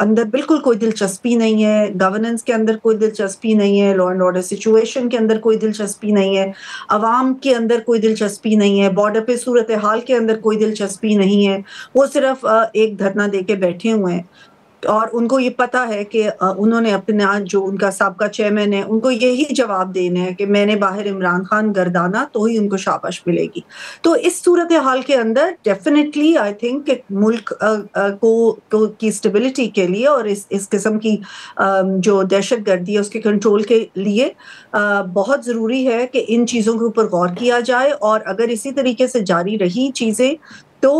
اندر بالکل کوئی دلچسپی نہیں ہے، گورننس کے اندر کوئی دلچسپی نہیں ہے، لا اینڈ آرڈر سچویشن کے اندر کوئی دلچسپی نہیں ہے، عوام کے اندر کوئی دلچسپی نہیں ہے، بارڈر پہ صورتحال کے اندر کوئی دلچسپی نہیں ہے. وہ صرف ایک دھرنا دے کے بیٹھے ہوئے ہیں اور ان کو یہ پتا ہے کہ انہوں نے اپنا جو ان کا سابقہ چیئرمین ہے ان کو یہی جواب دینا ہے کہ میں نے باہر عمران خان گردانا تو ہی ان کو شاباش ملے گی. تو اس صورتحال کے اندر ڈیفینیٹلی آئی تھنک کہ ملک کی اسٹیبلٹی کے لیے اور اس قسم کی جو دہشت گردی ہے اس کے کنٹرول کے لیے بہت ضروری ہے کہ ان چیزوں کے اوپر غور کیا جائے. اور اگر اسی طریقے سے جاری رہی چیزیں تو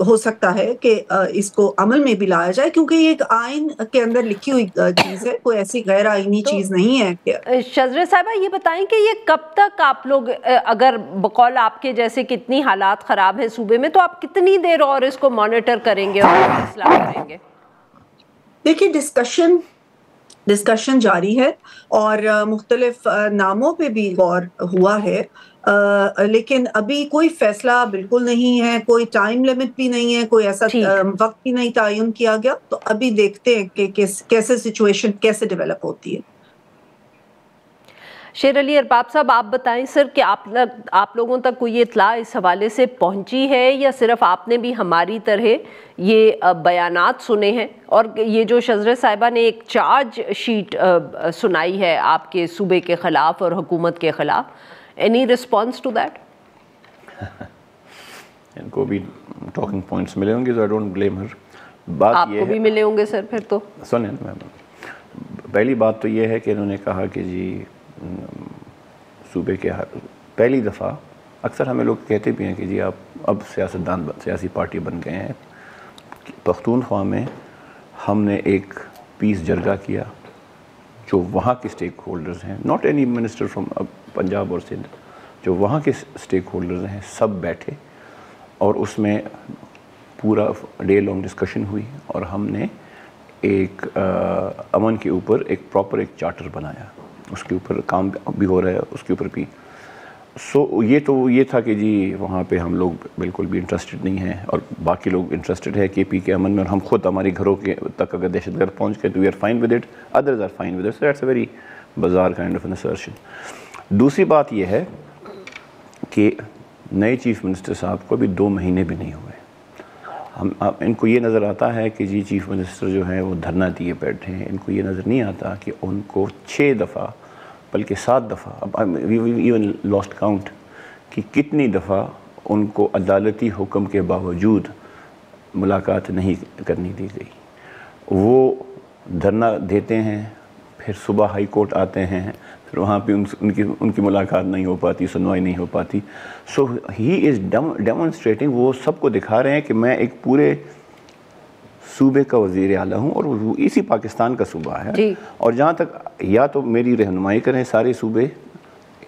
ہو سکتا ہے کہ اس کو عمل میں بھی لایا جائے، کیونکہ یہ ایک آئین کے اندر لکھی ہوئی چیز ہے، کوئی ایسی غیر آئینی چیز نہیں ہے. شذرہ صاحبہ یہ بتائیں کہ یہ کب تک آپ لوگ، اگر بقول آپ کے جیسے کتنی حالات خراب ہیں صوبے میں، تو آپ کتنی دیر اور اس کو مانیٹر کریں گے اور فیصلہ کریں گے؟ دیکھیے ڈسکشن جاری ہے اور مختلف ناموں پہ بھی غور ہوا ہے، لیکن ابھی کوئی فیصلہ بالکل نہیں ہے، کوئی ٹائم لمٹ بھی نہیں ہے، کوئی ایسا وقت بھی نہیں تعین کیا گیا. تو ابھی دیکھتے ہیں کہ کیسے سچویشن کیسے ڈیولپ ہوتی ہے. شیر علی ارباب صاحب آپ بتائیں سر کہ آپ لوگوں تک کوئی اطلاع اس حوالے سے پہنچی ہے یا صرف آپ نے بھی ہماری طرح یہ بیانات سنے ہیں؟ اور یہ جو شذرہ صاحبہ نے ایک چارج شیٹ سنائی ہے آپ کے صوبے کے خلاف اور حکومت کے خلاف، اینی رسپانس ٹو دیٹ؟ ان کو بھی ٹاکنگ پوائنٹس ملے ہوں گے، so I don't blame her. بات آپ کو بھی ملے ہوں گے سر پھر تو؟ سنیں، پہلی بات تو یہ ہے کہ انہوں نے کہا کہ جی صوبے کے پہلی دفعہ، اکثر ہمیں لوگ کہتے بھی ہیں کہ جی آپ اب سیاسی پارٹی بن گئے ہیں. پختونخوا میں ہم نے ایک پیس جرگہ کیا جو وہاں کے سٹیک ہولڈرز ہیں، not any minister from Punjab اور سندھ، جو وہاں کے سٹیک ہولڈرز ہیں سب بیٹھے اور اس میں پورا ڈے لانگ ڈسکشن ہوئی اور ہم نے ایک امن کے اوپر ایک پراپر ایک چارٹر بنایا، اس کے اوپر کام بھی ہو رہا ہے اس کے اوپر بھی. یہ تھا کہ جی وہاں پہ ہم لوگ بالکل بھی انٹرسٹڈ نہیں ہیں اور باقی لوگ انٹرسٹڈ ہے کے پی کے امن میں، اور ہم خود ہمارے گھروں کے تک اگر دہشت گرد پہنچ گئے تو we are fine with it, others are fine with it. So that's a very bizarre kind of an assertion. دوسری بات یہ ہے کہ نئے چیف منسٹر صاحب کو ابھی 2 مہینے بھی نہیں ہوئے. ان کو یہ نظر آتا ہے کہ جی چیف منسٹر جو ہیں وہ دھرنا دیے بیٹھے ہیں، ان کو یہ نظر نہیں آتا کہ ان کو 6 دفعہ بلکہ 7 دفعہ، اب ایون لاسٹ کاؤنٹ کہ کتنی دفعہ ان کو عدالتی حکم کے باوجود ملاقات نہیں کرنی دی گئی. وہ دھرنا دیتے ہیں، پھر صبح ہائی کورٹ آتے ہیں، پھر وہاں پہ ان کی ملاقات نہیں ہو پاتی، سنوائی نہیں ہو پاتی. سو ہی از ڈیمونسٹریٹنگ، وہ سب کو دکھا رہے ہیں کہ میں ایک پورے صوبے کا وزیر اعلیٰ ہوں اور وہ اسی پاکستان کا صوبہ ہے. اور جہاں تک یا تو میری رہنمائی کریں، سارے صوبے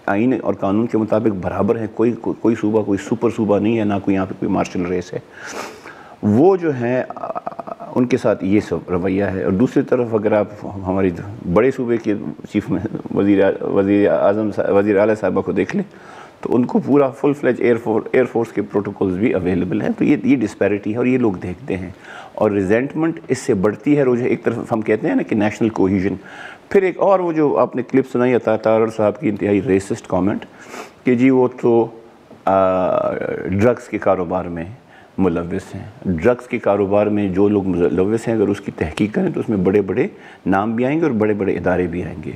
آئین اور قانون کے مطابق برابر ہیں، کوئی صوبہ کوئی سپر صوبہ نہیں ہے، نہ کوئی یہاں پہ کوئی مارشل ریس ہے. وہ جو ہیں ان کے ساتھ یہ سب رویہ ہے. اور دوسری طرف اگر آپ ہماری بڑے صوبے کے چیف وزیر اعلیٰ صاحبہ کو دیکھ لیں تو ان کو پورا فل فلیج ایئر فورس کے پروٹوکولز بھی اویلیبل ہیں. تو یہ ڈسپیرٹی ہے اور یہ لوگ دیکھتے ہیں اور ریزنٹمنٹ اس سے بڑھتی ہے روز. ایک طرف ہم کہتے ہیں نا کہ نیشنل کوہیژن، پھر ایک اور وہ جو آپ نے کلپ سنائی عطا تارڑ صاحب کی انتہائی ریسسٹ کامنٹ کہ جی وہ تو ڈرگس کے کاروبار میں ملوث ہیں. ڈرگس کے کاروبار میں جو لوگ ملوث ہیں اگر اس کی تحقیق کریں تو اس میں بڑے بڑے نام بھی آئیں گے اور بڑے بڑے ادارے بھی آئیں گے.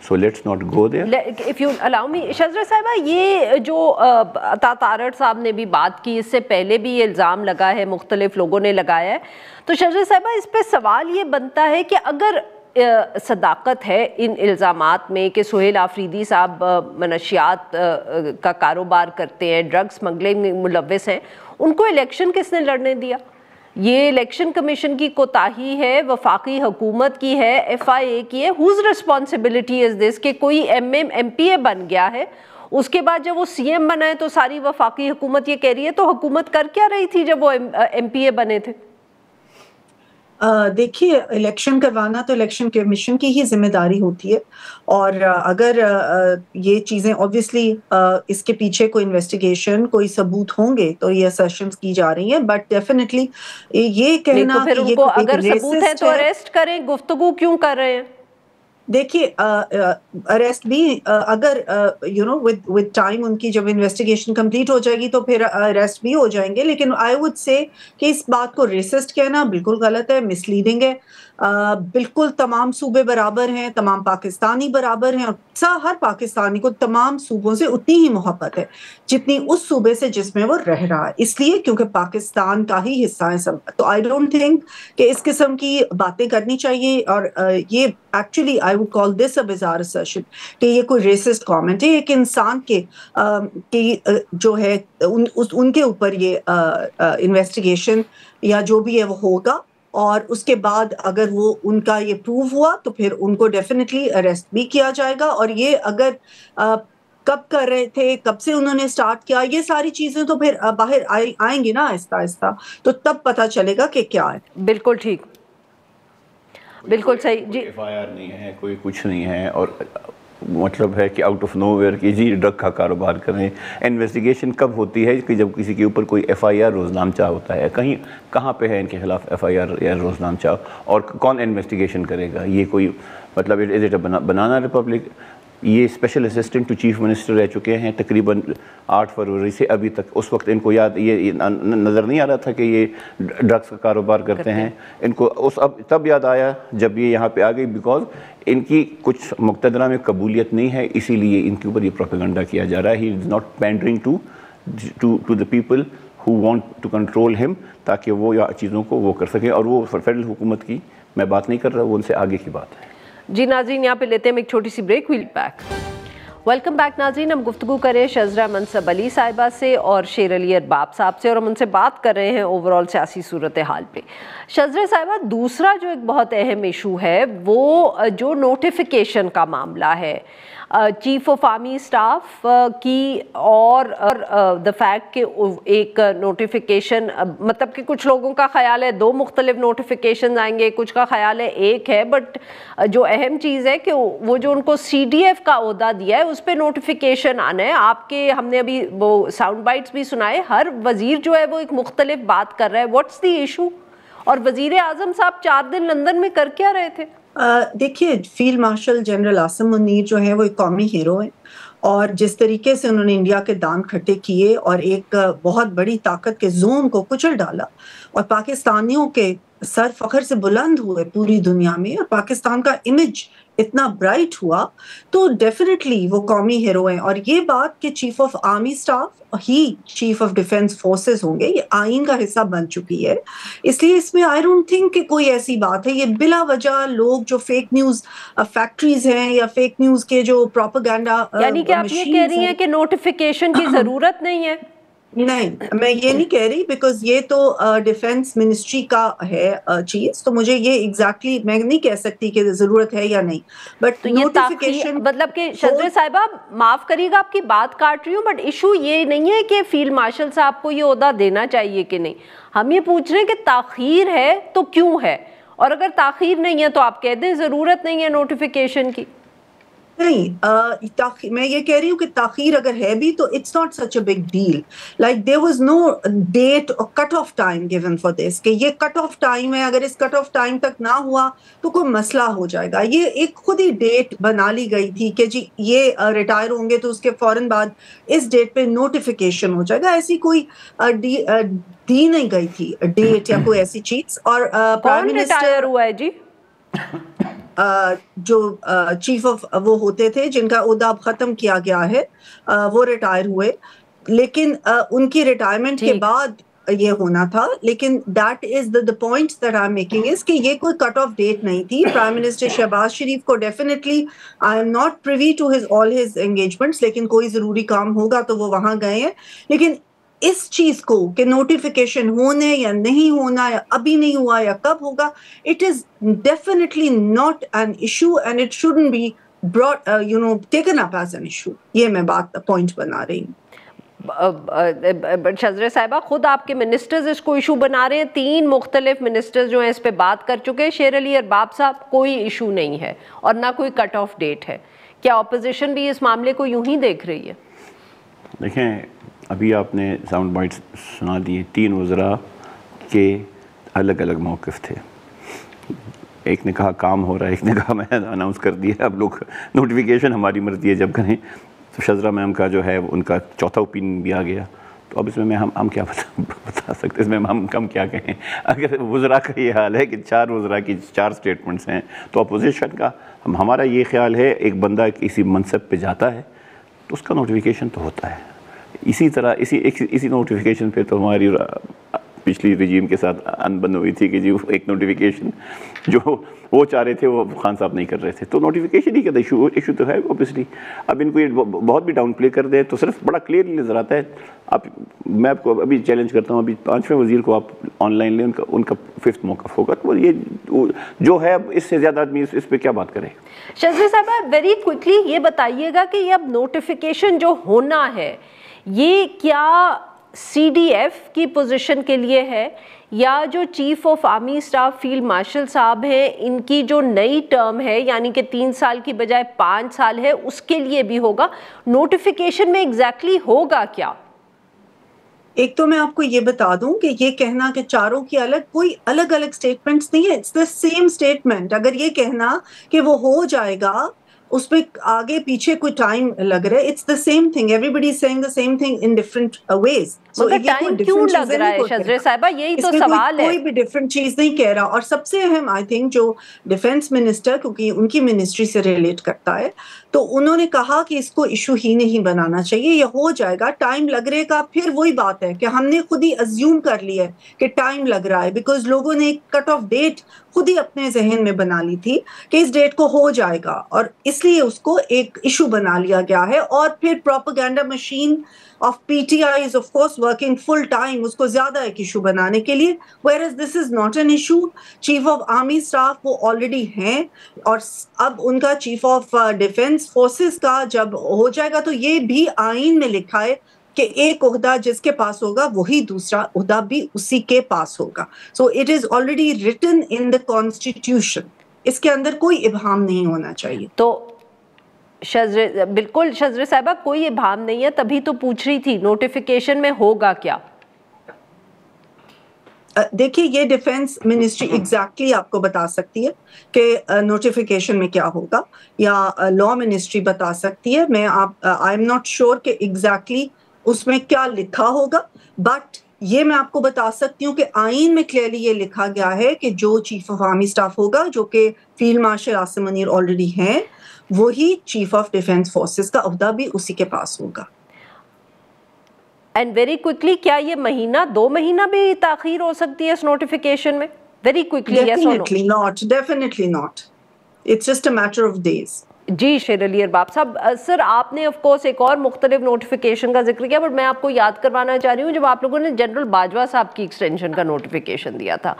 So let's not go there. If you allow me Shazra صاحبہ، یہ جو عطا تارڑ صاحب نے بھی بات کی، اس سے پہلے بھی یہ الزام لگا ہے، مختلف لوگوں نے لگایا ہے. تو شذرہ صاحبہ اس پہ سوال یہ بنتا ہے کہ اگر صداقت ہے ان الزامات میں کہ سہیل آفریدی صاحب منشیات کا کاروبار کرتے ہیں، ڈرگ سمگلنگ میں ملوث ہیں، ان کو الیکشن کس نے لڑنے دیا؟ یہ الیکشن کمیشن کی کوتاہی ہے، وفاقی حکومت کی ہے، ایف آئی اے کی ہے. ہوز ریسپانسبلٹی از دس کہ کوئی ایم پی اے بن گیا ہے، اس کے بعد جب وہ سی ایم بنا ہے تو ساری وفاقی حکومت یہ کہہ رہی ہے، تو حکومت کر کیا رہی تھی جب وہ ایم پی اے بنے تھے؟ دیکھیے الیکشن کروانا تو الیکشن کمیشن کی ہی ذمہ داری ہوتی ہے، اور اگر یہ چیزیں obviously اس کے پیچھے کوئی انویسٹیگیشن کوئی ثبوت ہوں گے تو یہ assertions کی جا رہی ہیں، بٹ ڈیفینیٹلی یہ نہیں تو کہنا پھر کہ ان یہ کو ایک اگر ثبوت ہے ریسسٹ تو ہے، اریسٹ کریں، گفتگو کیوں کر رہے ہیں؟ دیکھیے اریسٹ بھی اگر ود ٹائم ان کی جب انویسٹیگیشن کمپلیٹ ہو جائے گی تو پھر اریسٹ بھی ہو جائیں گے، لیکن آئی وڈ سے کہ اس بات کو ریسسٹ کہنا بالکل غلط ہے، مس لیڈنگ ہے۔ بالکل تمام صوبے برابر ہیں، تمام پاکستانی برابر ہیں، اور ہر پاکستانی کو تمام صوبوں سے اتنی ہی محبت ہے جتنی اس صوبے سے جس میں وہ رہ رہا ہے، اس لیے کیونکہ پاکستان کا ہی حصہ ہے سب۔ تو آئی ڈونٹ تھنک کہ اس قسم کی باتیں کرنی چاہیے، اور یہ actually I would call this a bizarre assertion کہ یہ کوئی ریسسٹ کامنٹ ہے۔ ایک انسان کے جو ہے ان کے اوپر یہ انویسٹیگیشن یا جو بھی ہے وہ ہوگا، اور اس کے بعد اگر وہ ان کا یہ پروو ہوا تو پھر ان کو ڈیفینیٹلی اریسٹ بھی کیا جائے گا۔ اور یہ اگر کب کر رہے تھے، کب سے انہوں نے سٹارٹ کیا، یہ ساری چیزیں تو پھر باہر آئیں گی نا آہستہ آہستہ، تو تب پتہ چلے گا کہ کیا ہے۔ بالکل ٹھیک، بالکل صحیح جی۔ ایف آئی آر نہیں ہے، کوئی کچھ نہیں ہے، اور مطلب ہے کہ آؤٹ آف نو ویئر کہ جی ڈرگ کا کاروبار کریں۔ انویسٹیگیشن کب ہوتی ہے کہ جب کسی کے اوپر کوئی ایف آئی آر روزنامچہ ہوتا ہے، کہیں کہاں پہ ہے ان کے خلاف ایف آئی آر یا روزنامچہ، اور کون انویسٹیگیشن کرے گا؟ یہ کوئی مطلب is it a banana republic? یہ special assistant to chief minister رہ چکے ہیں تقریباً 8 فروری سے ابھی تک۔ اس وقت ان کو یہ نظر نہیں آ رہا تھا کہ یہ ڈرگس کا کاروبار کرتے ہیں؟ ان کو تب یاد آیا جب یہ یہاں پہ آ گئی، بیکاز ان کی کچھ مقتدرہ میں قبولیت نہیں ہے، اسی لیے ان کے اوپر یہ پروپیگنڈا کیا جا رہا ہے۔ He is not pandering to the people who want to control them, تاکہ وہ یا چیزوں کو وہ کر سکیں، اور وہ فیڈرل حکومت کی میں بات نہیں کر رہا، وہ ان سے آگے کی بات ہے۔ جی ناظرین، یہاں پہ لیتے ہیں ایک چھوٹی سی break, we'll back. Welcome back ناظرین، ہم گفتگو کریں شزرہ منصب علی صاحبہ سے اور شیر علی ارباب صاحب سے، اور ہم ان سے بات کر رہے ہیں اوورال سیاسی صورتحال پہ۔ شزرہ صاحبہ، دوسرا جو ایک بہت اہم ایشو ہے وہ جو نوٹیفیکیشن کا معاملہ ہے چیف آف آرمی اسٹاف کی، اور دا فیکٹ کہ ایک نوٹیفیکیشن، مطلب کہ کچھ لوگوں کا خیال ہے 2 مختلف نوٹیفیکیشن آئیں گے، کچھ کا خیال ہے ایک ہے، بٹ جو اہم چیز ہے کہ وہ جو ان کو سی ڈی ایف کا عہدہ دیا ہے اس پہ نوٹیفیکیشن آنا ہے۔ آپ کے ہم نے ابھی وہ ساؤنڈ بائٹس بھی سنائے، ہر وزیر جو ہے وہ ایک مختلف بات کر رہا ہے۔ What's the issue? اور وزیر اعظم صاحب 4 دن لندن میں کر کیا رہے تھے؟ دیکھیے field marshal general Asim Munir جو ہیں وہ ایک قومی ہیرو ہیں، اور جس طریقے سے انہوں نے انڈیا کے دان کھٹے کیے اور ایک بہت بڑی طاقت کے زوم کو کچل ڈالا، اور پاکستانیوں کے سر فخر سے بلند ہوئے پوری دنیا میں، اور پاکستان کا امیج اتنا برائٹ ہوا، تو ڈیفینیٹلی وہ قومی ہیرو ہیں۔ اور یہ بات کہ chief of army staff he chief of defence forces ہوں گے، یہ آئین کا حصہ بن چکی ہے، اس لیے اس میں آئی ڈونٹ تھنک کہ کوئی ایسی بات ہے۔ یہ بلا وجہ لوگ جو فیک نیوز فیکٹریز ہیں یا فیک نیوز کے جو پروپیگنڈا، یعنی کہ آپ یہ کہہ رہی ہیں کہ نوٹیفیکیشن کی ضرورت نہیں ہے؟ نہیں، میں یہ نہیں کہہ رہی، بیکاز یہ تو ڈیفense منسٹری کا ہے چیز، تو مجھے یہ ایگزیکٹلی میں نہیں کہہ سکتی کہ ضرورت ہے یا نہیں، بٹ نوٹیفیکیشن مطلب کہ شزرہ صاحبہ معاف کریے گا آپ کی بات کاٹ رہی ہوں، بٹ ایشو یہ نہیں ہے کہ فیلڈ مارشل صاحب کو یہ عہدہ دینا چاہیے کہ نہیں، ہم یہ پوچھ رہے ہیں کہ تاخیر ہے تو کیوں ہے، اور اگر تاخیر نہیں ہے تو آپ کہہ دیں ضرورت نہیں ہے نوٹیفیکیشن کی۔ نہیں، میں یہ کہہ رہی ہوں کہ تاخیر اگر ہے بھی تو it's not such a big deal, like there was no date اور cut off time given for this, کہ یہ کٹ آف ٹائم ہے، اگر اس کٹ آف ٹائم تک نہ ہوا تو کوئی مسئلہ ہو جائے گا۔ یہ ایک خود ہی ڈیٹ بنا لی گئی تھی کہ جی یہ ریٹائر ہوں گے تو اس کے فوراً بعد اس ڈیٹ پہ نوٹیفیکیشن ہو جائے گا، ایسی کوئی دی نہیں گئی تھی ڈیٹ یا کوئی ایسی چیز۔ اور کون ریٹائر ہوا ہے جی؟ جو چیف آف وہ ہوتے تھے جن کا عہدہ اب ختم کیا گیا ہے، وہ ریٹائر ہوئے، لیکن ان کی ریٹائرمنٹ کے بعد یہ ہونا تھا، لیکن that is the point that I'm making is کہ یہ کوئی کٹ آف ڈیٹ نہیں تھی۔ پرائم منسٹر شہباز شریف کو definitely I am not privy to all his engagements، لیکن کوئی ضروری کام ہوگا تو وہ وہاں گئے ہیں، لیکن اس چیز کو کہ نوٹیفیکیشن ہونے یا نہیں ہونا، یا ابھی نہیں ہوا یا کب ہوگا، it is definitely not an issue and it shouldn't be brought taken up as an issue۔ یہ میں بات پوائنٹ بنا رہی ہوں۔ شذرہ صاحبہ خود آپ کے منسٹرز اس کو ایشو بنا رہے ہیں, 3 مختلف منسٹرز جو ہیں اس پہ بات کر چکے ہیں. شیر علی ارباب صاحب کوئی ایشو نہیں ہے اور نہ کوئی کٹ آف ڈیٹ ہے, کیا اپوزیشن بھی اس معاملے کو یوں ہی دیکھ رہی ہے؟ دیکھیں ابھی آپ نے ساؤنڈ بائٹس سنا دیے, 3 وزراء کے الگ الگ موقف تھے. ایک نے کہا کام ہو رہا ہے, ایک نے کہا میں اناؤنس کر دیا, اب لوگ نوٹیفیکیشن ہماری مرضی ہے جب کریں. تو شذرہ میم کا جو ہے ان کا چوتھا اوپینین بھی آ گیا. تو اب اس میں ہم کیا بتا سکتے, اس میں ہم کیا کہیں. اگر وزراء کا یہ حال ہے کہ 4 وزراء کی 4 سٹیٹمنٹس ہیں, تو اپوزیشن کا ہمارا یہ خیال ہے ایک بندہ کسی منصب پہ جاتا ہے تو اس کا نوٹیفیکیشن تو ہوتا ہے. اسی طرح اسی نوٹیفیکیشن پہ تو ہماری پچھلی رجیم کے ساتھ انبن ہوئی تھی کہ جی ایک نوٹیفیکیشن جو وہ چاہ رہے تھے وہ خان صاحب نہیں کر رہے تھے. تو نوٹیفیکیشن ہی کا ایشو تو ہے اوبیسلی. اب ان کو یہ بہت بھی ڈاؤن پلے کر دیں تو صرف بڑا کلیئرلی نظر آتا ہے. میں آپ کو ابھی چیلنج کرتا ہوں, ابھی 5ویں وزیر کو آپ آن لائن لیں, ان کا 5th موقف ہوگا. تو یہ جو ہے اب اس سے زیادہ آدمی اس پہ کیا بات کرے. شذرہ صاحبہ ویری کوئکلی یہ بتائیے گا کہ یہ اب نوٹیفیکیشن جو ہونا ہے یہ کیا سی ڈی ایف کی پوزیشن کے لیے ہے, یا جو chief of army staff field marshal صاحب ہیں ان کی جو نئی ٹرم ہے یعنی کہ 3 سال کی بجائے 5 سال ہے اس کے لیے بھی ہوگا؟ نوٹیفیکیشن میں ایگزیکٹلی ہوگا کیا؟ ایک تو میں آپ کو یہ بتا دوں کہ یہ کہنا کہ چاروں کی کوئی الگ الگ سٹیٹمنٹس نہیں ہے, اٹس دا سیم سٹیٹمنٹ. اگر یہ کہنا کہ وہ ہو جائے گا اس پہ آگے پیچھے کوئی ٹائم لگ رہا ہے, it's the same thing, everybody is seeing the same thing in different ways. مگر ٹائم کیوں لگ رہا ہے شذرہ صاحبہ, یہی تو سوال ہے. کوئی بھی ڈفرنٹ چیز نہیں کہہ رہا. اور سب سے اہم آئی تھنک جو ڈیفینس منسٹر, کیونکہ ان کی منسٹری سے ریلیٹ کرتا ہے, تو انہوں نے کہا کہ اس کو ایشو ہی نہیں بنانا چاہیے, یہ ہو جائے گا, ٹائم لگ رہے گا. پھر وہی بات ہے کہ ہم نے خود ہی ازیوم کر لیا ہے کہ ٹائم لگ رہا ہے, بیکاز لوگوں نے ایک کٹ آف ڈیٹ خود ہی اپنے ذہن میں بنا لی تھی کہ اس ڈیٹ کو ہو جائے گا, اور اس لیے اس کو ایک ایشو بنا لیا گیا ہے. اور پھر propaganda machine of P T I is of course working full time اس کو زیادہ ایک ایشو بنانے کے لیے, whereas this is not an issue. Chief of army staff وہ آلریڈی ہیں, اور اب ان کا چیف آف ڈیفینس فورسز کا جب ہو جائے گا تو یہ بھی آئین میں لکھا ہے کہ ایک عہدہ جس کے پاس ہوگا وہی دوسرا عہدہ بھی اسی کے پاس ہوگا. So it is already written in the constitution, اس کے اندر کوئی ابہام نہیں ہونا چاہیے. تو بالکل شذرہ صاحبہ کوئی ابہام نہیں ہے, تبھی تو پوچھ رہی تھی نوٹیفیکیشن میں ہوگا کیا. دیکھیے یہ ڈیفینس منسٹری ایگزیکٹلی آپ کو بتا سکتی ہے کہ نوٹیفیکیشن میں کیا ہوگا, یا لا منسٹری بتا سکتی ہے. میں آئی ایم ناٹ شیور کہ ایگزیکٹلی اس میں کیا لکھا ہوگا, بٹ یہ میں آپ کو بتا سکتی ہوں کہ آئین میں کلیئرلی یہ لکھا گیا ہے کہ جو چیف آف آرمی اسٹاف ہوگا, جو کہ field marshal Asim Munir already ہیں, وہی چیف آف ڈیفینس فورسز کا عہدہ بھی اسی کے پاس ہوگا. اینڈ ویری کوئکلی کیا یہ مہینہ 2 مہینہ بھی تاخیر ہو سکتی ہے اس نوٹیفیکیشن میں؟ Very quickly yes or no? Definitely not. It's just a matter of days. جی شیر علی ارباب صاحب, سر آپ نے آف کورس ایک اور مختلف نوٹیفیکیشن کا ذکر کیا, بٹ میں آپ کو یاد کروانا چاہ رہی ہوں جب آپ لوگوں نے جنرل باجوہ صاحب کی ایکسٹینشن کا نوٹیفیکیشن دیا تھا,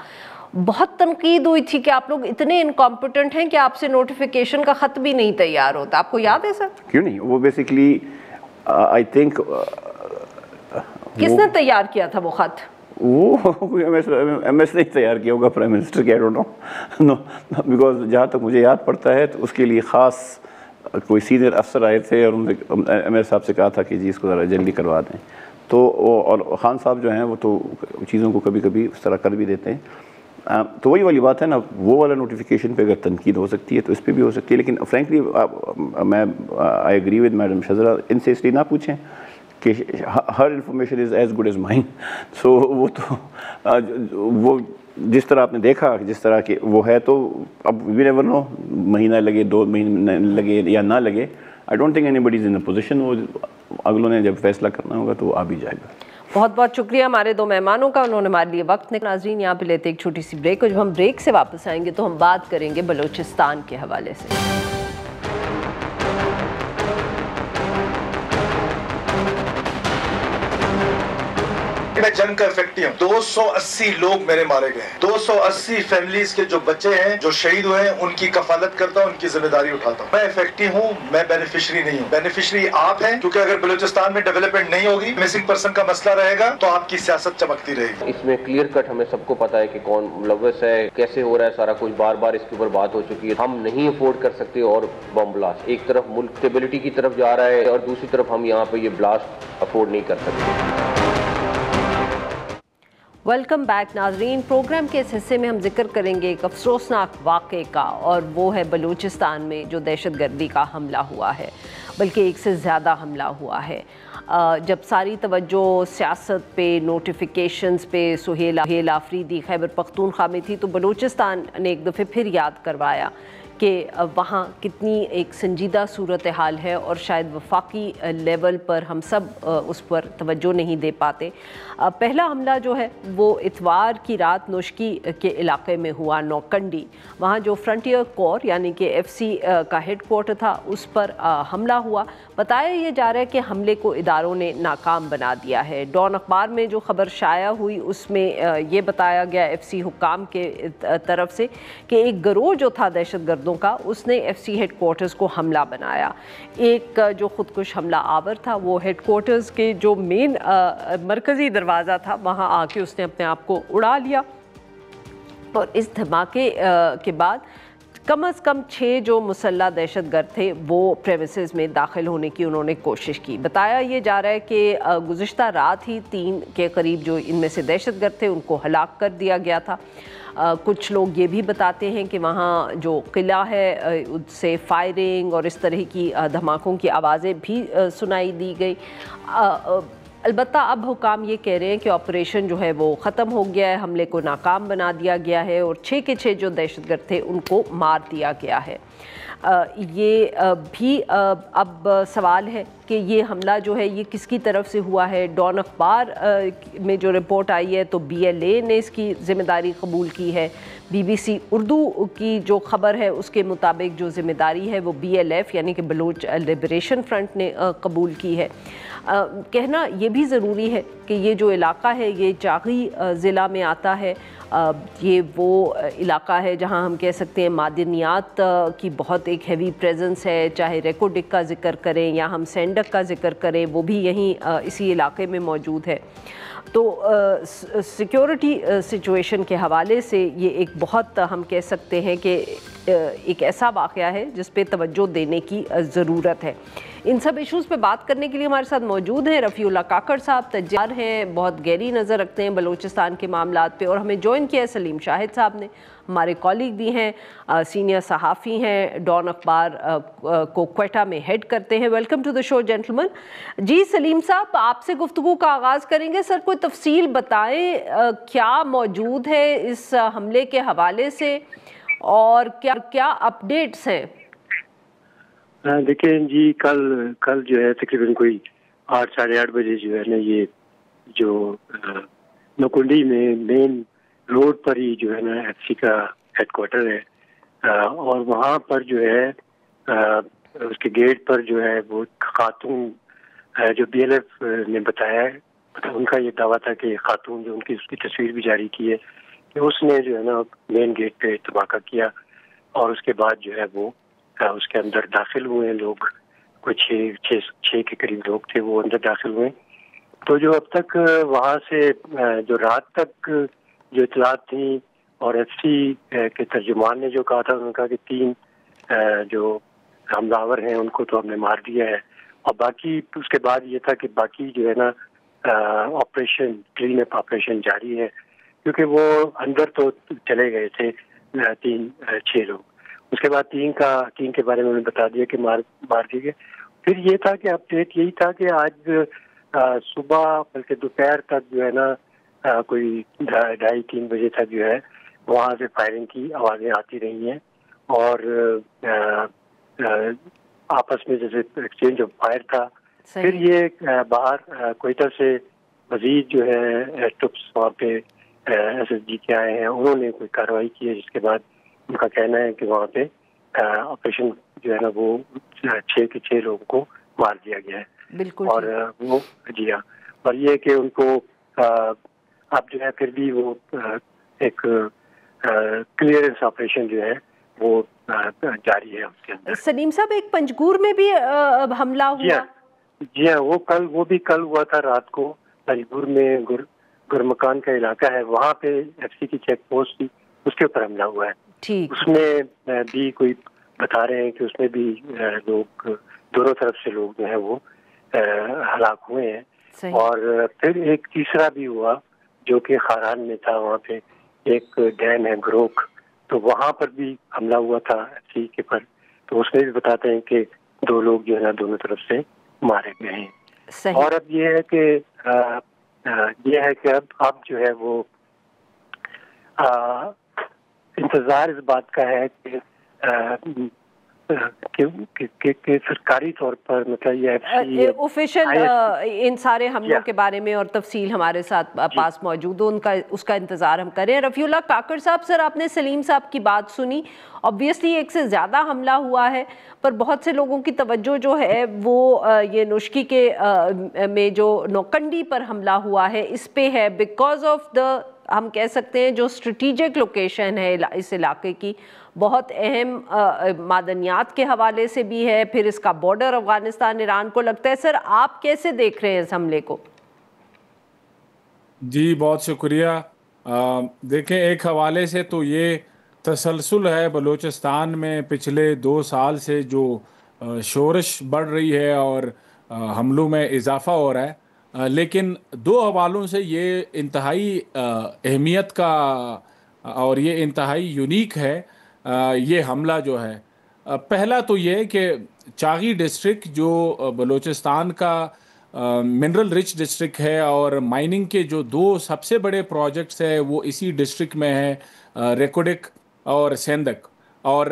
بہت تنقید ہوئی تھی کہ آپ لوگ اتنے انکمپیٹنٹ ہیں کہ آپ سے نوٹیفیکیشن کا خط بھی نہیں تیار ہوتا. آپ کو یاد ہے سر؟ کیوں نہیں, وہ بیسیکلی آئی تھنک کس نے تیار کیا تھا وہ خط؟ وہ ایم ایس نے تیار کیا ہوگا, پرائم منسٹر کے, آئی ڈونٹ نو, بیکاز جہاں تک مجھے یاد پڑتا ہے تو اس کے لیے خاص کوئی سینئر افسر آئے تھے اور انہوں نے ایم ایس صاحب سے کہا تھا کہ جی اس کو ذرا جلدی کروا دیں. تو اور خان صاحب جو ہیں وہ تو چیزوں کو کبھی کبھی اس طرح کر بھی دیتے ہیں. تو وہی والی بات ہے نا, وہ والا نوٹیفیکیشن پہ اگر تنقید ہو سکتی ہے تو اس پہ بھی ہو سکتی ہے. لیکن فرینکلی میں I agree with madam Shazra, ان سے اس لیے نہ پوچھیں کہ ہر information is as good as mine. So وہ تو وہ جس طرح آپ نے دیکھا جس طرح کہ وہ ہے, تو اب وی نیور نو, مہینہ لگے 2 مہینے لگے یا نہ لگے, I don't think anybody is in a position. وہ اگلوں نے جب فیصلہ کرنا ہوگا تو وہ آ بھی جائے گا. بہت بہت شکریہ ہمارے 2 مہمانوں کا, انہوں نے ہمارے لیے وقت نکالا. ناظرین یہاں پہ لیتے ایک چھوٹی سی بریک, اور جب ہم بریک سے واپس آئیں گے تو ہم بات کریں گے بلوچستان کے حوالے سے. میں جنگ کا افیکٹی ہوں. 280 لوگ میرے مارے گئے ہیں. 280 فیملیز کے جو بچے ہیں جو شہید ہوئے ہیں ان کی کفالت کرتا ہوں, ان کی ذمہ داری اٹھاتا ہوں. میں افیکٹی ہوں, میں بینیفیشری نہیں ہوں. بینیفیشری آپ ہیں, کیونکہ اگر بلوچستان میں ڈیولپمنٹ نہیں ہوگی, مسنگ پرسن کا مسئلہ رہے گا, تو آپ کی سیاست چمکتی رہے گی. اس میں کلیئر کٹ ہمیں سب کو پتا ہے کہ کون ملوث ہے, کیسے ہو رہا ہے سارا کچھ, بار بار اس کے اوپر بات ہو چکی ہے. ہم نہیں افورڈ کر سکتے اور بم بلاسٹ. ایک طرف ملک اسٹیبلٹی کی طرف جا رہا ہے اور دوسری طرف ہم یہاں پہ یہ بلاسٹ افورڈ نہیں کر سکتے. ویلکم بیک ناظرین. پروگرام کے اس حصے میں ہم ذکر کریں گے ایک افسوسناک واقعے کا, اور وہ ہے بلوچستان میں جو دہشت گردی کا حملہ ہوا ہے, بلکہ ایک سے زیادہ حملہ ہوا ہے. جب ساری توجہ سیاست پہ, نوٹیفیکیشنز پہ, سہیل آفریدی خیبر پختونخوا میں تھی, تو بلوچستان نے ایک دفعہ پھر یاد کروایا کہ وہاں کتنی ایک سنجیدہ صورتحال ہے, اور شاید وفاقی لیول پر ہم سب اس پر توجہ نہیں دے پاتے. پہلا حملہ جو ہے وہ اتوار کی رات نوشکی کے علاقے میں ہوا, نوکنڈی. وہاں جو فرنٹیئر کور یعنی کہ ایف سی کا ہیڈ کوارٹر تھا, اس پر حملہ ہوا. بتایا یہ جا رہا ہے کہ حملے کو اداروں نے ناکام بنا دیا ہے. ڈان اخبار میں جو خبر شائع ہوئی اس میں یہ بتایا گیا ایف سی حکام کے طرف سے کہ ایک گروہ جو تھا دہشت گردوں کا, اس نے ایف سی ہیڈ کوارٹرز کو حملہ بنایا. ایک جو خودکش حملہ آور تھا وہ ہیڈ کوارٹرز کے جو مین مرکزی دروازہ تھا وہاں آ کے اس نے اپنے آپ کو اڑا لیا, اور اس دھماکے کے بعد کم از کم 6 جو مسلح دہشت گرد تھے وہ پریمیسز میں داخل ہونے کی انہوں نے کوشش کی. بتایا یہ جا رہا ہے کہ گزشتہ رات ہی 3 کے قریب جو ان میں سے دہشت گرد تھے ان کو ہلاک کر دیا گیا تھا. کچھ لوگ یہ بھی بتاتے ہیں کہ وہاں جو قلعہ ہے اس سے فائرنگ اور اس طرح کی دھماکوں کی آوازیں بھی سنائی دی گئی. البتہ اب حکام یہ کہہ رہے ہیں کہ آپریشن جو ہے وہ ختم ہو گیا ہے, حملے کو ناکام بنا دیا گیا ہے, اور 6 کے 6 جو دہشت گرد تھے ان کو مار دیا گیا ہے. یہ بھی اب سوال ہے کہ یہ حملہ جو ہے یہ کس کی طرف سے ہوا ہے. ڈان اخبار میں جو رپورٹ آئی ہے تو BLA نے اس کی ذمہ داری قبول کی ہے. BBC اردو کی جو خبر ہے اس کے مطابق جو ذمہ داری ہے وہ BLF یعنی کہ بلوچ لبریشن فرنٹ نے قبول کی ہے. کہنا یہ بھی ضروری ہے کہ یہ جو علاقہ ہے یہ چاغی ضلع میں آتا ہے. یہ وہ علاقہ ہے جہاں ہم کہہ سکتے ہیں معدنیات کی بہت ایک ہیوی پریزنس ہے. چاہے ریکوڈک کا ذکر کریں یا ہم سینڈک کا ذکر کریں, وہ بھی یہیں اسی علاقے میں موجود ہے. تو سیکیورٹی سچویشن کے حوالے سے یہ ایک بہت ہم کہہ سکتے ہیں کہ ایک ایسا واقعہ ہے جس پہ توجہ دینے کی ضرورت ہے. ان سب ایشوز پہ بات کرنے کے لیے ہمارے ساتھ موجود ہیں رفیع اللہ کاکڑ صاحب, تجار ہیں, بہت گہری نظر رکھتے ہیں بلوچستان کے معاملات پہ, اور ہمیں جوائن کیا ہے سلیم شاہد صاحب نے, ہمارے کالیگ بھی ہیں, سینئر صحافی ہیں, ڈان اخبار کو کوئٹہ میں ہیڈ کرتے ہیں. ویلکم ٹو دا شو جینٹلمن. جی سلیم صاحب, آپ سے گفتگو کا آغاز کریں گے. سر کوئی تفصیل بتائیں کیا موجود ہے اس حملے کے حوالے سے, اور کیا اپڈیٹس ہیں؟ دیکھیں جی, کل جو ہے تقریباً کوئی 8 ساڑھے 8 بجے جو ہے نا, یہ جو نوکنڈی میں مین روڈ پر ہی جو ہے نا ایف سی کا ہیڈ کوارٹر ہے, اور وہاں پر جو ہے اس کے گیٹ پر جو ہے وہ خاتون جو BLF نے بتایا ہے, ان کا یہ دعویٰ تھا کہ خاتون جو اس کی تصویر بھی جاری کی ہے کہ اس نے جو ہے نا مین گیٹ پہ دھماکہ کیا, اور اس کے بعد جو ہے وہ اس کے اندر داخل ہوئے لوگ, کوئی 6 کے قریب لوگ تھے وہ اندر داخل ہوئے. تو جو اب تک وہاں سے جو رات تک جو اطلاعات تھیں, اور ایف سی کے ترجمان نے جو کہا تھا, انہوں نے کہا کہ 3 جو حملہ آور ہیں ان کو تو ہم نے مار دیا ہے, اور باقی اس کے بعد یہ تھا کہ باقی جو ہے نا آپریشن کلین اپ آپریشن جاری ہے, کیونکہ وہ اندر تو چلے گئے تھے 6 لوگ. اس کے بعد 3 کے بارے میں انہوں نے بتا دیا کہ مار دیے گئے. پھر یہ تھا کہ اپڈیٹ یہی تھا کہ آج صبح بلکہ دوپہر تک جو ہے نا کوئی 2:30-3 بجے تک جو ہے وہاں سے فائرنگ کی آوازیں آتی رہی ہیں, اور آپس میں جیسے ایکسچینج آف فائر تھا. پھر یہ باہر کوئٹہ سے مزید جو ہے ٹرپس وہاں پہ SSG کے آئے ہیں, انہوں نے کوئی کارروائی کی ہے, جس کے بعد ان کا کہنا ہے کہ وہاں پہ آپریشن جو ہے نا وہ 6 کے 6 لوگوں کو مار دیا گیا ہے. بالکل. اور وہ جی ہاں, اور یہ کہ ان کو اب جو ہے پھر بھی وہ ایک کلیئرنس آپریشن جو ہے وہ جاری ہے اس کے اندر. سلیم صاحب، ایک پنجگور میں بھی حملہ ہوا. جی ہاں وہ بھی کل ہوا تھا رات کو. پنجگور میں گرمکان کا علاقہ ہے، وہاں پہ ایف سی کی چیک پوسٹ تھی، اس کے اوپر حملہ ہوا ہے. اس میں بھی کوئی بتا رہے ہیں کہ اس میں بھی لوگ دونوں طرف سے لوگ جو ہیں وہ ہلاک ہوئے ہیں. اور پھر ایک تیسرا بھی ہوا جو کہ خاران میں تھا، وہاں پہ ایک ڈیم ہے گروک، تو وہاں پر بھی حملہ ہوا تھا ایف سی کے پر. تو اس میں بھی بتاتے ہیں کہ 2 لوگ جو ہے نا دونوں طرف سے مارے گئے ہیں. اور اب یہ ہے کہ اب جو ہے وہ انتظار اس بات کا ہے کہ سرکاری طور پر مطلب یہ آفیشل ان سارے حملوں کے بارے میں اور تفصیل ہمارے ساتھ پاس موجود ہو، اس کا انتظار ہم کریں. رفیع اللہ کاکڑ صاحب، سر آپ نے سلیم صاحب کی بات سنی. obviously ایک سے زیادہ حملہ ہوا ہے، پر بہت سے لوگوں کی توجہ جو ہے وہ یہ نشکی کے میں جو نوکنڈی پر حملہ ہوا ہے اس پہ ہے، بیکاز آف دا ہم کہہ سکتے ہیں جو اسٹریٹجک لوکیشن ہے اس علاقے کی، بہت اہم معدنیات کے حوالے سے بھی ہے، پھر اس کا بارڈر افغانستان ایران کو لگتا ہے. سر آپ کیسے دیکھ رہے ہیں اس حملے کو؟ جی بہت شکریہ. دیکھیں، ایک حوالے سے تو یہ تسلسل ہے بلوچستان میں پچھلے 2 سال سے جو شورش بڑھ رہی ہے اور حملوں میں اضافہ ہو رہا ہے، لیکن 2 حوالوں سے یہ انتہائی اہمیت کا اور یہ انتہائی یونیک ہے یہ حملہ جو ہے. پہلا تو یہ کہ چاغی ڈسٹرکٹ جو بلوچستان کا منرل رچ ڈسٹرکٹ ہے اور مائننگ کے جو 2 سب سے بڑے پروجیکٹس ہیں وہ اسی ڈسٹرکٹ میں ہیں، ریکوڈک اور سیندک. اور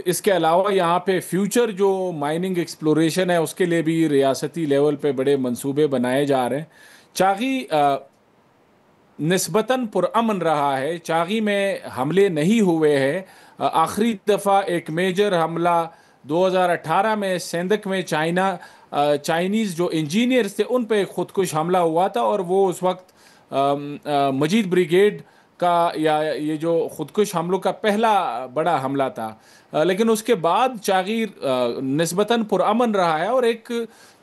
اس کے علاوہ یہاں پہ فیوچر جو مائننگ ایکسپلوریشن ہے اس کے لیے بھی ریاستی لیول پہ بڑے منصوبے بنائے جا رہے ہیں. چاغی نسبتاً پرامن رہا ہے، چاغی میں حملے نہیں ہوئے ہیں. آخری دفعہ ایک میجر حملہ 2018 میں سیندک میں چائنیز جو انجینئرز تھے ان پہ خودکش حملہ ہوا تھا، اور وہ اس وقت مجید بریگیڈ کا یا یہ جو خودکش حملوں کا پہلا بڑا حملہ تھا. لیکن اس کے بعد چاغی نسبتاً پرامن رہا ہے. اور ایک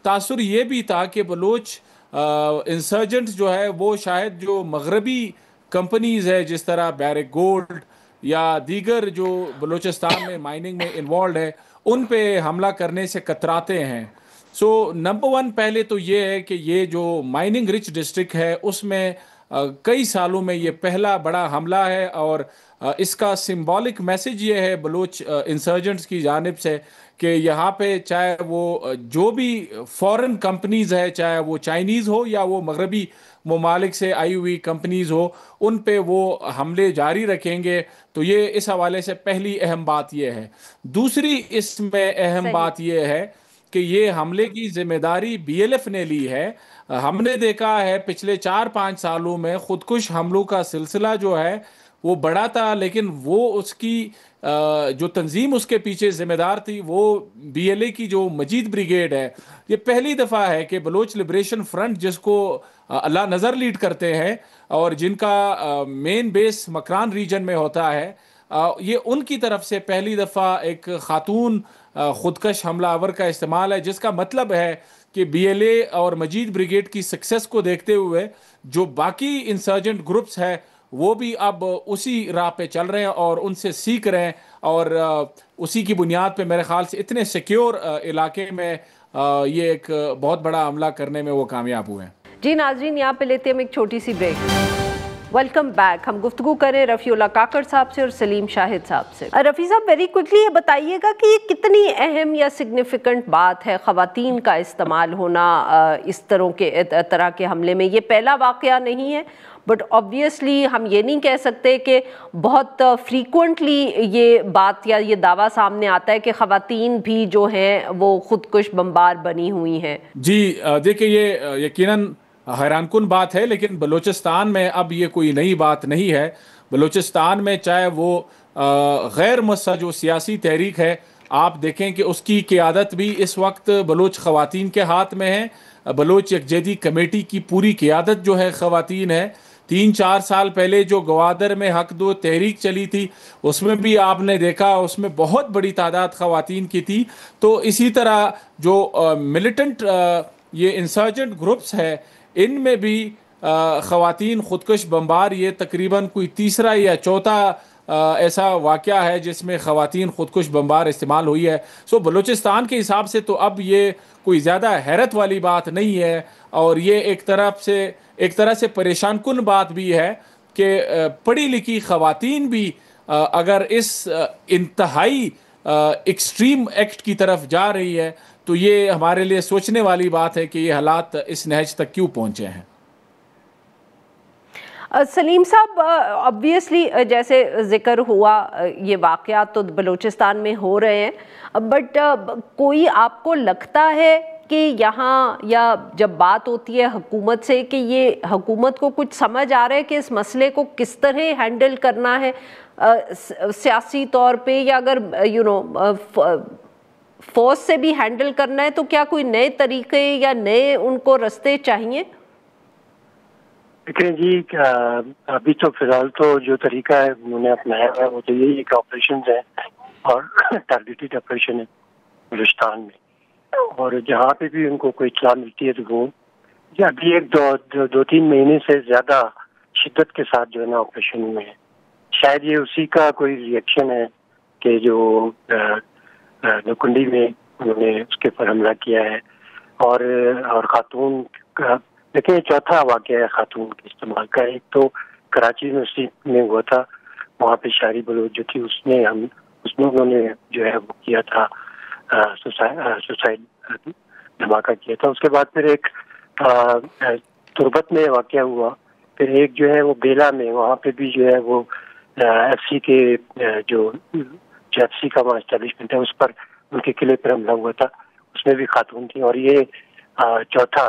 تاثر یہ بھی تھا کہ بلوچ انسرجنٹس جو ہے وہ شاید جو مغربی کمپنیز ہے جس طرح بیرک گولڈ یا دیگر جو بلوچستان میں مائننگ میں انوالوڈ ہے ان پہ حملہ کرنے سے کتراتے ہیں. سو نمبر 1 پہلے تو یہ ہے کہ یہ جو مائننگ رچ ڈسٹرکٹ ہے اس میں کئی سالوں میں یہ پہلا بڑا حملہ ہے، اور اس کا سمبولک میسج یہ ہے بلوچ انسرجنٹس کی جانب سے کہ یہاں پہ چاہے وہ جو بھی فورن کمپنیز ہے، چاہے وہ چائنیز ہو یا وہ مغربی ممالک سے آئی ہوئی کمپنیز ہو، ان پہ وہ حملے جاری رکھیں گے. تو یہ اس حوالے سے پہلی اہم بات یہ ہے. دوسری اس میں اہم بات یہ ہے کہ یہ حملے کی ذمہ داری بی ایل ایف نے لی ہے. ہم نے دیکھا ہے پچھلے 4-5 سالوں میں خودکش حملوں کا سلسلہ جو ہے وہ بڑا تھا، لیکن وہ اس کی جو تنظیم اس کے پیچھے ذمہ دار تھی وہ بی ایل اے کی جو مجید بریگیڈ ہے. یہ پہلی دفعہ ہے کہ بلوچ لبریشن فرنٹ جس کو اللہ نظر لیڈ کرتے ہیں اور جن کا مین بیس مکران ریجن میں ہوتا ہے، یہ ان کی طرف سے پہلی دفعہ ایک خاتون خودکش حملہ آور کا استعمال ہے، جس کا مطلب ہے کہ بی ایل اے اور مجید بریگیڈ کی سکسیس کو دیکھتے ہوئے جو باقی انسرجنٹ گروپس ہیں وہ بھی اب اسی راہ پہ چل رہے ہیں اور ان سے سیکھ رہے ہیں، اور اسی کی بنیاد پہ میرے خیال سے اتنے سیکیور علاقے میں یہ ایک بہت بڑا حملہ کرنے میں وہ کامیاب ہوئے ہیں. جی ناظرین، یہاں پہ لیتے ہیں ایک چھوٹی سی بریک. Welcome back. ہم گفتگو کریں رفیع اللہ کاکڑ صاحب سے اور سلیم شاہد صاحب سے. رفیع صاحب، ویری کوئکلی یہ بتائیے گا کہ یہ کتنی اہم یا سگنیفیکنٹ بات ہے خواتین کا استعمال ہونا اس طرح کے حملے میں؟ یہ پہلا واقعہ نہیں ہے، بٹ آبویسلی ہم یہ نہیں کہہ سکتے کہ بہت فریکوینٹلی یہ بات یا یہ دعویٰ سامنے آتا ہے کہ خواتین بھی جو ہیں وہ خودکش بمبار بنی ہوئی ہیں. جی دیکھیں، یہ یقیناً حیران کن بات ہے، لیکن بلوچستان میں اب یہ کوئی نئی بات نہیں ہے. بلوچستان میں چاہے وہ غیر مسلح جو سیاسی تحریک ہے آپ دیکھیں کہ اس کی قیادت بھی اس وقت بلوچ خواتین کے ہاتھ میں ہے. بلوچ یکجہتی کمیٹی کی پوری قیادت جو ہے خواتین ہے. 3-4 سال پہلے جو گوادر میں حق دو تحریک چلی تھی اس میں بھی آپ نے دیکھا اس میں بہت بڑی تعداد خواتین کی تھی. تو اسی طرح جو ملیٹنٹ یہ انسرجنٹ گروپس ہے ان میں بھی خواتین خودکش بمبار یہ تقریباً کوئی تیسرا یا چوتھا ایسا واقعہ ہے جس میں خواتین خودکش بمبار استعمال ہوئی ہے. سو بلوچستان کے حساب سے تو اب یہ کوئی زیادہ حیرت والی بات نہیں ہے اور یہ ایک طرح سے پریشان کن بات بھی ہے کہ پڑھی لکھی خواتین بھی اگر اس انتہائی ایکسٹریم ایکٹ کی طرف جا رہی ہے تو یہ ہمارے لیے سوچنے والی بات ہے کہ یہ حالات اس نہج تک کیوں پہنچے ہیں. سلیم صاحب obviously جیسے ذکر ہوا یہ واقعات تو بلوچستان میں ہو رہے ہیں بٹ کوئی آپ کو لگتا ہے کہ یہاں یا جب بات ہوتی ہے حکومت سے کہ یہ حکومت کو کچھ سمجھ آ رہا ہے کہ اس مسئلے کو کس طرح ہینڈل کرنا ہے سیاسی طور پہ یا اگر فورس سے بھی ہینڈل کرنا ہے تو کیا کوئی نئے طریقے یا نئے ان کو رستے چاہیے؟ دیکھیں جی ابھی تو فی الحال تو جو طریقہ ہے انہوں نے اپنایا ہے وہ تو یہی کہ آپریشنز ہیں اور ٹارگیٹڈ آپریشن ہے بلوچستان میں. اور جہاں پہ بھی ان کو کوئی اطلاع ملتی ہے تو وہ ابھی 2-3 مہینے سے زیادہ شدت کے ساتھ جو ہے نا آپریشن میں ہے. شاید یہ اسی کا کوئی ریئیکشن ہے کہ جو نکنڈی میں انہوں نے اس کے پر حملہ کیا ہے اور خاتون کا دیکھیں چوتھا واقعہ ہے خاتون کے استعمال کا. ایک تو کراچی یونیورسٹی میں ہوا تھا وہاں پہ شاعری بلوچ جو تھی اس میں انہوں نے جو ہے وہ کیا تھا سوسائڈ دھماکہ کیا تھا. اس کے بعد پھر ایک تربت میں واقعہ ہوا. پھر ایک جو ہے وہ بیلا میں وہاں پہ بھی جو ہے وہ ایف سی کے جو ایف سی کا وہاں اسٹیبلشمنٹ ہے اس پر ان کے قلعے پر حملہ ہوا تھا. اس میں بھی خاتون تھی اور یہ چوتھا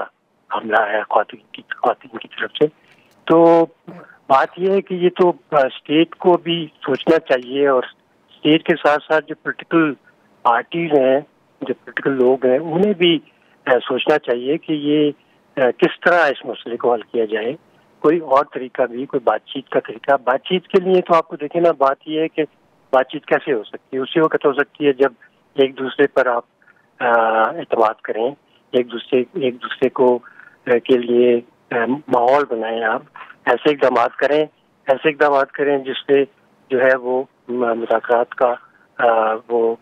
حملہ ہے خواتین کی طرف سے. تو بات یہ ہے کہ یہ تو اسٹیٹ کو بھی سوچنا چاہیے اور اسٹیٹ کے ساتھ ساتھ جو پولیٹیکل پارٹیز ہیں جو پولیٹیکل لوگ ہیں انہیں بھی سوچنا چاہیے کہ یہ کس طرح اس مسئلے کو حل کیا جائے. کوئی اور طریقہ بھی کوئی بات چیت کا طریقہ. بات چیت کے لیے تو آپ کو دیکھیں نا بات یہ ہے کہ بات چیت کیسے ہو سکتی ہے. اسی وقت ہو سکتی ہے جب ایک دوسرے پر آپ اعتماد کریں ایک دوسرے کو کے لیے ماحول بنائیں. آپ ایسے اقدامات کریں جس سے جو ہے وہ مذاکرات کا وہ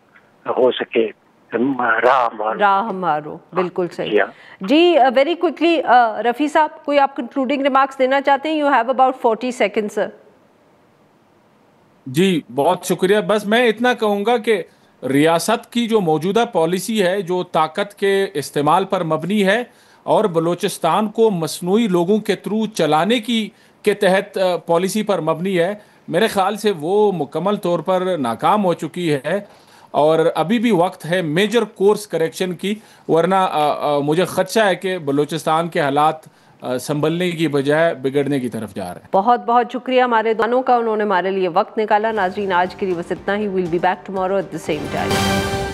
ہو سکے راہ ہمارو. بالکل صحیح. جی ویری کوئکلی رفیع صاحب کوئی آپ کنکلوڈنگ ریمارکس دینا چاہتے ہیں؟ یو ہیو اباؤٹ 40 سیکنڈ سر. جی بہت شکریہ. بس میں اتنا کہوں گا کہ ریاست کی جو موجودہ پالیسی ہے جو طاقت کے استعمال پر مبنی ہے اور بلوچستان کو مصنوعی لوگوں کے تھرو چلانے کے تحت پالیسی پر مبنی ہے، میرے خیال سے وہ مکمل طور پر ناکام ہو چکی ہے اور ابھی بھی وقت ہے میجر کورس کریکشن کی، ورنہ مجھے خدشہ ہے کہ بلوچستان کے حالات سنبھلنے کی بجائے بگڑنے کی طرف جا رہے ہیں. بہت بہت شکریہ ہمارے دونوں کا، انہوں نے ہمارے لیے وقت نکالا. ناظرین آج کے لیے بس اتنا ہی. We'll be back tomorrow at the same time.